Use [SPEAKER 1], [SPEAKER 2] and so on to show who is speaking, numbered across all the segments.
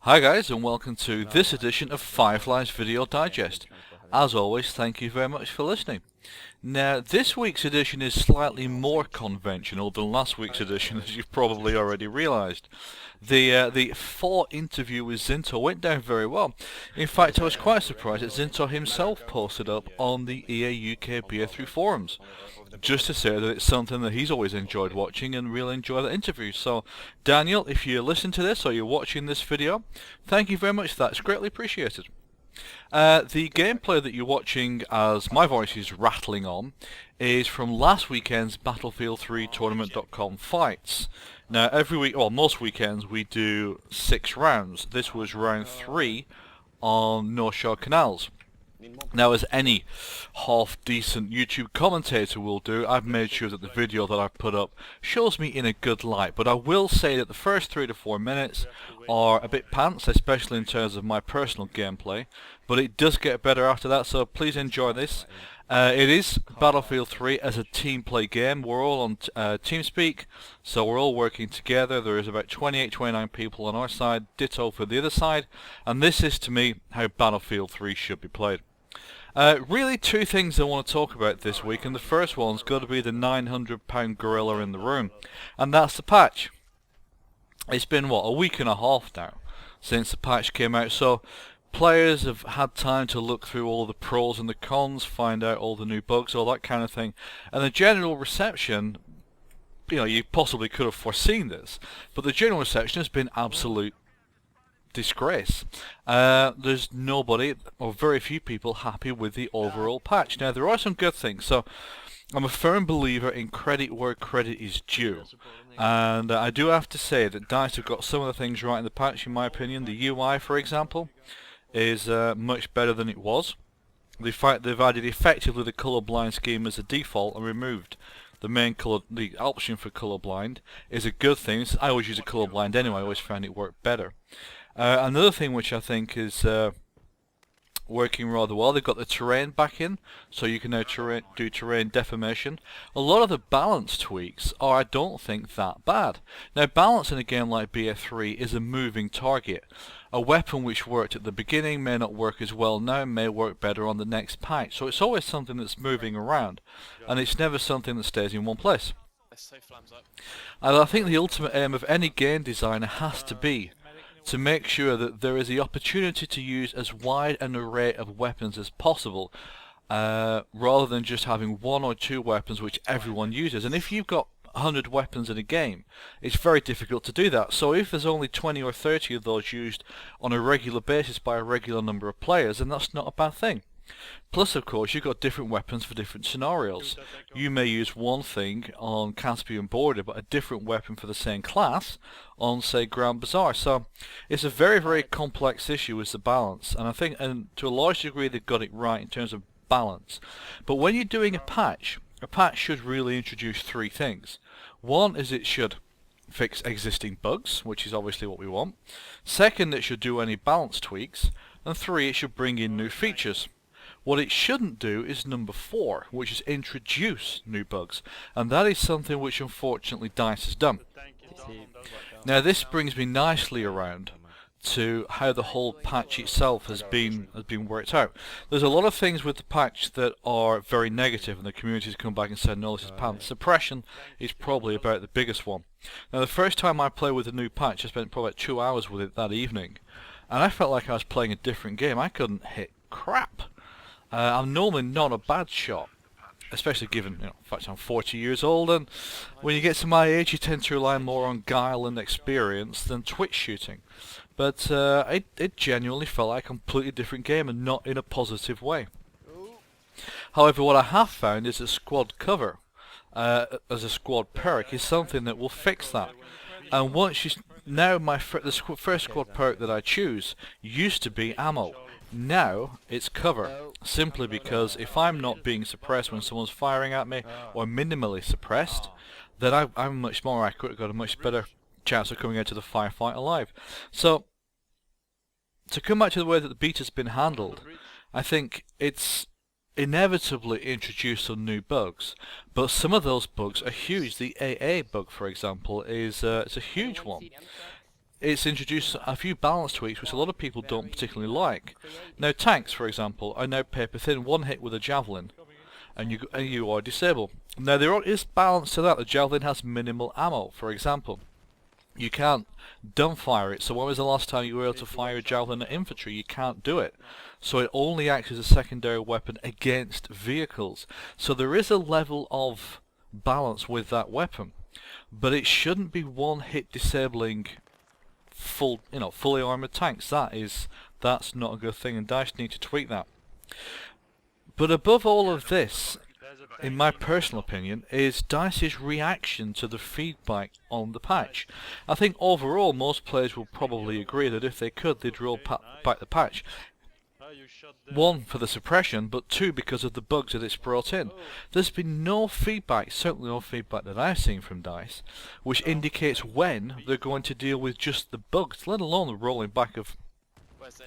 [SPEAKER 1] Hi guys, and welcome to this edition of Phyrefli's Video Digest. As always, thank you very much for listening. Now, this week's edition is slightly more conventional than last week's edition, as you've probably already realised. The full interview with Zinto went down very well. In fact, I was quite surprised that Zinto himself posted up on the EA UK BA3 forums, just to say that it's something that he's always enjoyed watching and really enjoy the interview. So, Daniel, if you listen to this or you're watching this video, thank you very much for that. It's greatly appreciated. The gameplay that you're watching as my voice is rattling on is from last weekend's Battlefield 3 Tournament.com fights. Now every week, well most weekends we do 6 rounds. This was round 3 on North Shore Canals. Now, as any half-decent YouTube commentator will do, I've made sure that the video that I've put up shows me in a good light, but I will say that the first 3 to 4 minutes are a bit pants, especially in terms of my personal gameplay, but it does get better after that, so please enjoy this. It is Battlefield 3 as a team play game. We're all on TeamSpeak, so we're all working together. There is about 28-29 people on our side, ditto for the other side, and this is to me how Battlefield 3 should be played. Really 2 things I want to talk about this week, and the first one's got to be the 900-pound gorilla in the room, and that's the patch. It's been, what, a week and a half now since the patch came out, so players have had time to look through all the pros and the cons, find out all the new bugs, all that kind of thing, and the general reception, you know, you possibly could have foreseen this, but the general reception has been absolute disgrace. There's nobody, or very few people, happy with the overall patch. Now, there are some good things, so I'm a firm believer in credit where credit is due, and I do have to say that DICE have got some of the things right in the patch, in my opinion. The UI, for example, is much better than it was. They've added effectively the colorblind scheme as a default and removed the main color. The option for colorblind is a good thing. I always use a colorblind anyway. I always found it worked better. Another thing which I think is working rather well, they've got the terrain back in, so you can now do terrain deformation. A lot of the balance tweaks are, I don't think, that bad. Now, balance in a game like BF3 is a moving target. A weapon which worked at the beginning may not work as well now, may work better on the next patch. So it's always something that's moving around, and it's never something that stays in one place. And I think the ultimate aim of any game designer has to be to make sure that there is the opportunity to use as wide an array of weapons as possible, rather than just having 1 or 2 weapons which everyone uses. And if you've got 100 weapons in a game, it's very difficult to do that. So if there's only 20 or 30 of those used on a regular basis by a regular number of players, then that's not a bad thing. Plus, of course, you've got different weapons for different scenarios. You may use one thing on Caspian Border, but a different weapon for the same class on, say, Grand Bazaar. So it's a very, very complex issue with the balance, and I think, and to a large degree, they've got it right in terms of balance. But when you're doing a patch should really introduce 3 things. One is it should fix existing bugs, which is obviously what we want. Second, it should do any balance tweaks. And 3, it should bring in new features. What it shouldn't do is number 4, which is introduce new bugs, and that is something which unfortunately DICE has done. Now, this brings me nicely around to how the whole patch itself has been worked out. There's a lot of things with the patch that are very negative, and the community's come back and said, no, this is pants. Suppression is probably about the biggest one. Now, the first time I played with the new patch, I spent probably 2 hours with it that evening, and I felt like I was playing a different game. I couldn't hit crap. I'm normally not a bad shot, especially given, you know, in fact I'm 40 years old, and when you get to my age you tend to rely more on guile and experience than twitch shooting. But it genuinely felt like a completely different game, and not in a positive way. However, what I have found is that squad cover, as a squad perk, is something that will fix that. And once you, now the first squad perk that I choose used to be ammo. Now it's cover, simply because if I'm not being suppressed when someone's firing at me, or minimally suppressed, then I'm much more accurate, got a much better chance of coming out to the firefight alive. So, to come back to the way that the beta's been handled, I think it's inevitably introduced some new bugs, but some of those bugs are huge. The AA bug, for example, is it's a huge one. it's introduced a few balance tweaks which a lot of people don't particularly like. Now tanks, for example, are now paper thin. One hit with a javelin and you are disabled. Now there is balance to that. The javelin has minimal ammo, for example. You can't dumbfire it. So when was the last time you were able to fire a javelin at infantry? You can't do it. So it only acts as a secondary weapon against vehicles. So there is a level of balance with that weapon, but it shouldn't be one hit disabling fully armored tanks. That's not a good thing, and DICE need to tweak that. But above all of this, in my personal opinion, is DICE's reaction to the feedback on the patch. I think overall most players will probably agree that if they could, they'd roll back the patch. One, for the suppression, but two, because of the bugs that it's brought in. There's been no feedback, certainly no feedback that I've seen from DICE, which indicates when they're going to deal with just the bugs, let alone the rolling back of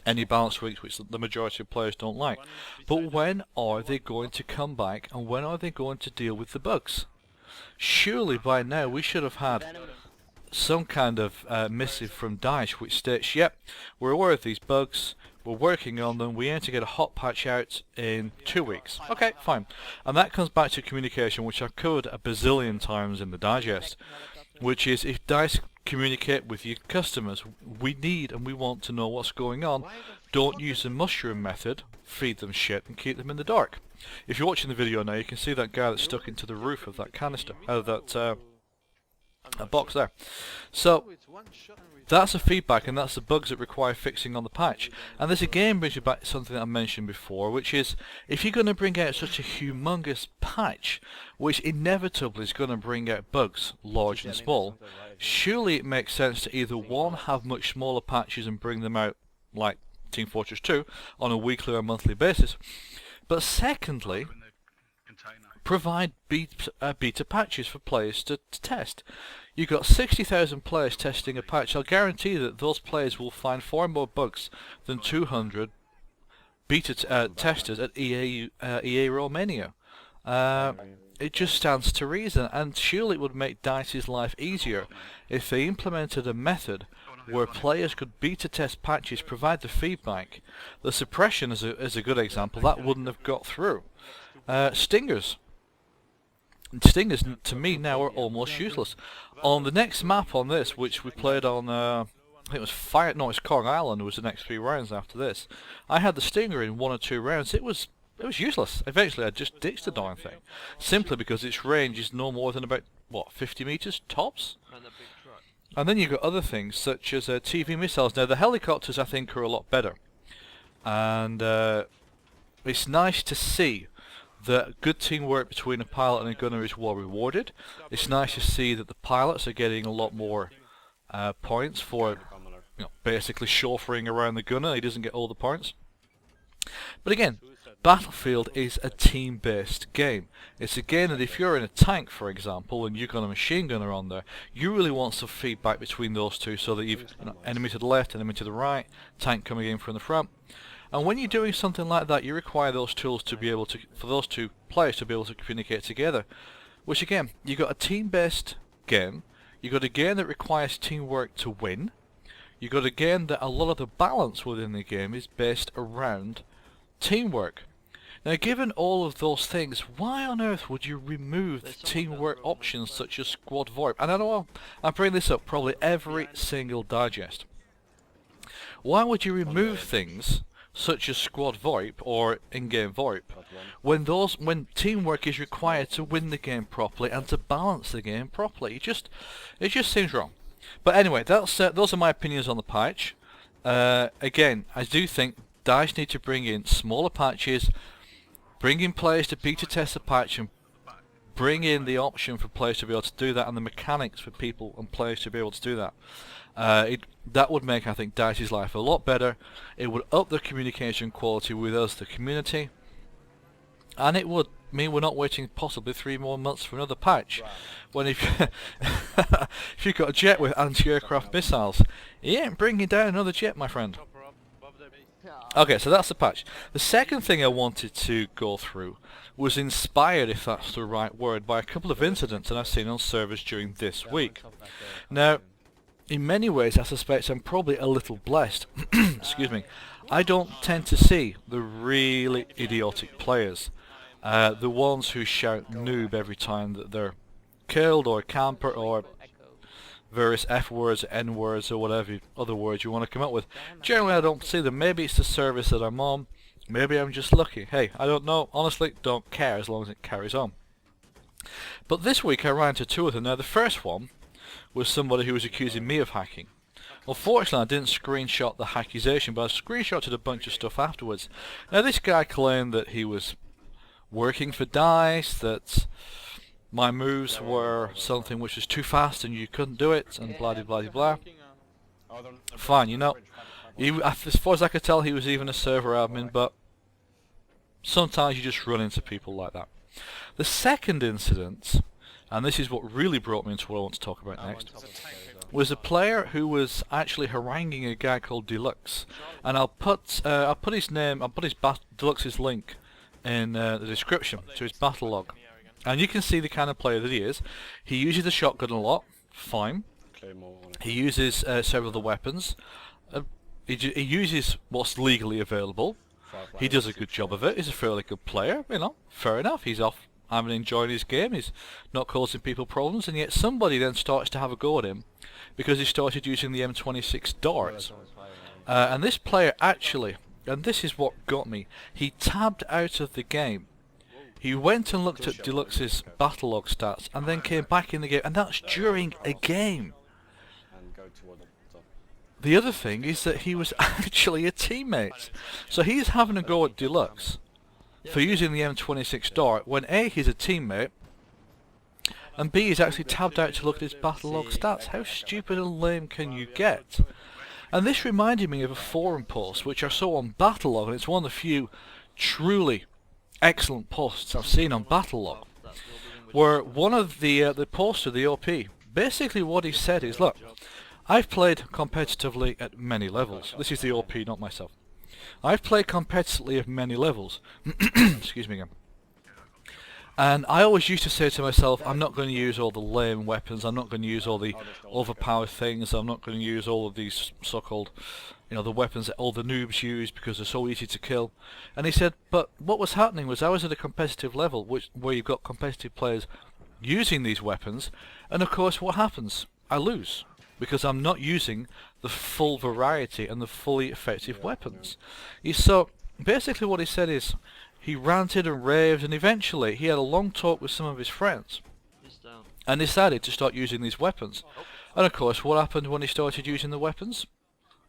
[SPEAKER 1] any balance tweaks which the majority of players don't like. But when are they going to come back, and when are they going to deal with the bugs? Surely by now we should have had some kind of missive from DICE which states, yep, we're aware of these bugs, we're working on them, we aim to get a hot patch out in 2 weeks. Okay, fine. And that comes back to communication, which I've covered a bazillion times in the digest, which is if DICE communicate with your customers, we need and we want to know what's going on. Don't use the mushroom method, feed them shit and keep them in the dark. If you're watching the video now, you can see that guy that's stuck into the roof of that canister, that box there. So that's the feedback, and that's the bugs that require fixing on the patch. And this again brings you back to something that I mentioned before, which is if you're going to bring out such a humongous patch, which inevitably is going to bring out bugs, large and small, surely it makes sense to either one, have much smaller patches and bring them out like Team Fortress 2 on a weekly or monthly basis, but secondly, provide beta patches for players to test. You've got 60,000 players testing a patch. I'll guarantee that those players will find far more bugs than 200 beta testers at EA Romania. It just stands to reason, and surely it would make DICE's life easier if they implemented a method where players could beta test patches, provide the feedback. The suppression is a good example. That wouldn't have got through. Stingers to me now are almost useless. On the next map on this, which we played on, I think it was it's Kong Island, was the next 3 rounds after this. I had the Stinger in 1 or 2 rounds. It was useless. Eventually I just ditched the darn thing, simply because its range is no more than about, what, 50 meters tops? And then you've got other things such as TV missiles. Now the helicopters I think are a lot better, and it's nice to see that good teamwork between a pilot and a gunner is well rewarded. It's nice to see that the pilots are getting a lot more points for basically chauffeuring around the gunner. He doesn't get all the points. But again, Battlefield is a team-based game. It's a game that if you're in a tank, for example, and you've got a machine gunner on there, you really want some feedback between those two, so that you've enemy to the left, enemy to the right, tank coming in from the front. And when you're doing something like that, you require those tools to be able to, for those two players to be able to communicate together. Which again, you've got a team-based game, you've got a game that requires teamwork to win, you've got a game that a lot of the balance within the game is based around teamwork. Now given all of those things, why on earth would you remove the teamwork options such as Squad VoIP? And I know I bring this up probably every single digest. Why would you remove things such as Squad VoIP or in-game VoIP when teamwork is required to win the game properly and to balance the game properly? It just seems wrong. But anyway, those are my opinions on the patch. Again, I do think DICE need to bring in smaller patches, bring in players to beta test the patch, and bring in the option for players to be able to do that, and the mechanics for people and players to be able to do that. That would make, I think, DICE's life a lot better. It would up the communication quality with us, the community, and it would mean we're not waiting possibly 3 more months for another patch. When if you've got a jet with anti-aircraft missiles, you ain't bringing down another jet, my friend. Okay, so that's the patch. The second thing I wanted to go through was inspired, if that's the right word, by a couple of incidents that I've seen on servers during this week. Now, in many ways I suspect I'm probably a little blessed. Excuse me. I don't tend to see the really idiotic players. The ones who shout noob every time that they're killed, or camper, or various F words, N words, or whatever other words you want to come up with. Generally I don't see them. Maybe it's the service that I'm on. Maybe I'm just lucky. Hey, I don't know. Honestly, don't care as long as it carries on. But this week I ran into two of them. Now the first one was somebody who was accusing me of hacking. Unfortunately I didn't screenshot the accusation, but I screenshotted a bunch of stuff afterwards. Now this guy claimed that he was working for DICE, that my moves were something which was too fast and you couldn't do it, and blah blah blah. Fine, you know, as far as I could tell he was even a server admin, but sometimes you just run into people like that. The second incident, and this is what really brought me into what I want to talk about next, was a player who was actually haranguing a guy called Deluxe, and I'll put his name, I'll put his Deluxe's link in the description to his battle log, and you can see the kind of player that he is. He uses the shotgun a lot, fine. He uses several of the weapons. He uses what's legally available. He does a good job of it. He's a fairly good player, you know, fair enough. He's off having enjoyed his game, he's not causing people problems, and yet somebody then starts to have a go at him because he started using the M26 dart. And this player actually, and this is what got me, he tabbed out of the game. He went and looked at Deluxe's battle log stats and then came back in the game, and that's during a game. The other thing is that he was actually a teammate. So he's having a go at Deluxe for using the M26 dart when A, he's a teammate, and B, he's actually tabbed out to look at his battle log stats. How stupid and lame can you get? And this reminded me of a forum post which I saw on Battlelog, and it's one of the few truly excellent posts I've seen on Battlelog, where one of the poster, the OP, basically what he said is, look, I've played competitively at many levels. This is the OP, not myself. I've played competitively at many levels. Excuse me again. And I always used to say to myself, I'm not going to use all the lame weapons, I'm not going to use all the overpowered things, I'm not going to use all of these so-called, you know, the weapons that all the noobs use because they're so easy to kill. And he said, but what was happening was I was at a competitive level where you've got competitive players using these weapons, and of course what happens? I lose, because I'm not using the full variety and the fully effective weapons. So basically what he said is, he ranted and raved, and eventually he had a long talk with some of his friends and decided to start using these weapons. And of course what happened when he started using the weapons?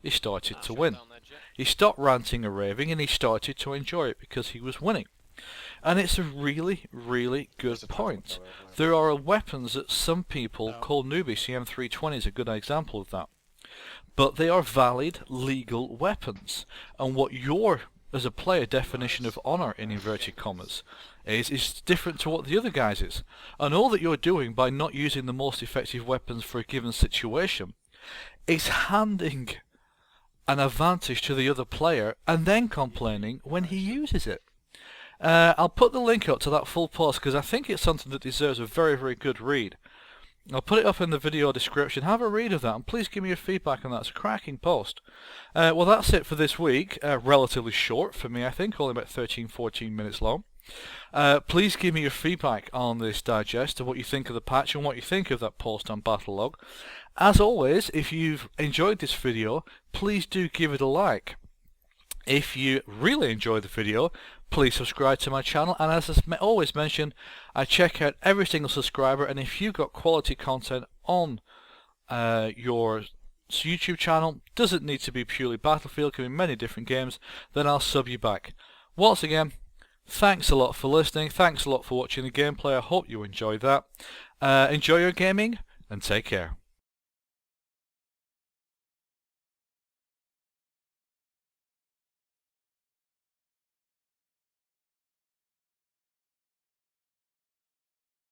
[SPEAKER 1] He started to win. He stopped ranting and raving and he started to enjoy it because he was winning. And it's a really, really good point. There are weapons that some people call newbies. The M320 is a good example of that. But they are valid, legal weapons. And what your, as a player, definition of honour, in inverted commas, is different to what the other guys is. And all that you're doing by not using the most effective weapons for a given situation is handing an advantage to the other player and then complaining when he uses it. I'll put the link up to that full post because I think it's something that deserves a very, very good read. I'll put it up in the video description. Have a read of that and please give me your feedback on that. It's a cracking post. Well, that's it for this week. Relatively short for me, I think, only about 13-14 minutes long. Please give me your feedback on this digest and what you think of the patch and what you think of that post on Battlelog. As always, if you've enjoyed this video, please do give it a like. If you really enjoyed the video, please subscribe to my channel, and as I always mention, I check out every single subscriber, and if you've got quality content on your YouTube channel, doesn't need to be purely Battlefield, can be many different games, then I'll sub you back. Once again, thanks a lot for listening, thanks a lot for watching the gameplay, I hope you enjoyed that. Enjoy your gaming, and take care.